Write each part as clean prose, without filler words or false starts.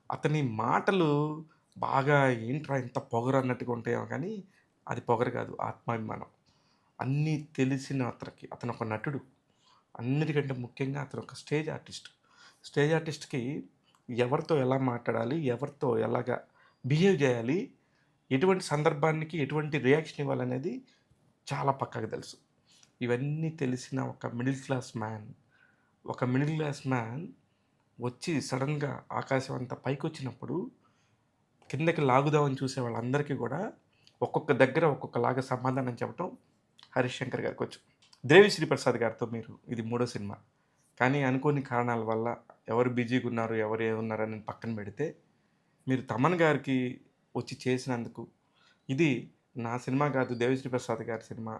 అతని మాటలు బాగా ఏంట్రా ఇంత పొగరు అన్నట్టుగా ఉంటాయేమో కానీ, అది పొగరు కాదు ఆత్మాభిమానం. అన్నీ తెలిసిన అతను ఒక నటుడు. అన్నిటికంటే ముఖ్యంగా అతను ఒక స్టేజ్ ఆర్టిస్ట్. స్టేజ్ ఆర్టిస్ట్‌కి ఎవరితో ఎలా మాట్లాడాలి? ఎవరితో ఎలాగా బిహేవ్ చేయాలి? ఎటువంటి సందర్భానికి ఎటువంటి రియాక్షన్ ఇవ్వాలనేది చాలా పక్కాగా తెలుసు. ఇవన్నీ తెలిసిన ఒక మిడిల్ క్లాస్ మ్యాన్ వచ్చి సడెన్‌గా ఆకాశం అంతా పైకొచ్చినప్పుడు కిందకి లాగుదామని చూసే వాళ్ళందరికీ గూడా ఒక్కొక్క దగ్గర ఒక్కొక్కలాగా సమాధానం చెప్పటం 'హరీష్ శంకర్' గారికొచ్చు. 'దేవిశ్రీ ప్రసాద్' గారితో మీరు ఇది మూడో సినిమా. కానీ అనుకోని కారణాల వల్ల ఎవరు బిజీగున్నారు, ఎవరు ఏమున్నారని పక్కన పెడితే, మీరు తమన్ గారికి వచ్చి చేసినందుకు, ఇది నా సినిమా కాదు 'దేవిశ్రీ ప్రసాద్' గారి సినిమా.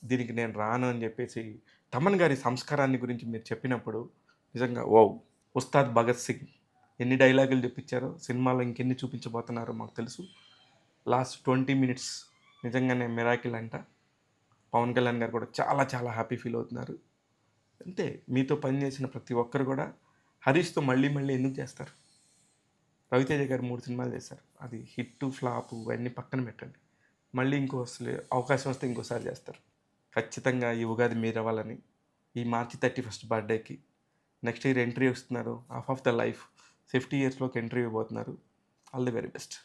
దీనికి నేను రాను అని జెప్పేసి తమన్ గారి సంస్కారాన్ని గురించి మీరు చెప్పినప్పుడు నిజంగా వావ్! 'ఉస్తాద్ భగత్ సింగ్' ఎన్ని డైలాగులు జెప్పించారో, సినిమాలో ఇంకెన్ని చూపించబోతున్నారో మాకు తెలుసు. లాస్ట్ 20 మినిట్స్ నిజంగానే మిరాకిల్ అంట. పవన్ కళ్యాణ్ గారు కూడా చాలా చాలా హ్యాపీ ఫీల్ అవుతున్నారు. అంతే మీతో పనిచేసిన ప్రతి ఒక్కరు గూడా హరీష్‌తో మళ్ళీ మళ్ళీ ఎందుకు చేస్తారు? రవితేజ గారు 3 సినిమాలు చేశారు. అది హిట్టు, ఫ్లాపు ఇవన్నీ పక్కన పెట్టండి. మళ్ళీ అవకాశం వస్తే ఇంకోసారి చేస్తారు. ఖచ్చితంగా ఈ ఉగాది మీరవ్వాలని, ఈ మార్చి 31 బర్త్‌డేకి నెక్స్ట్ ఇయర్ ఎంట్రీ వస్తున్నారు. హాఫ్ ఆఫ్ ద లైఫ్ 50 ఇయర్స్‌లోకి ఎంట్రీ ఇవ్వబోతున్నారు. All the very best.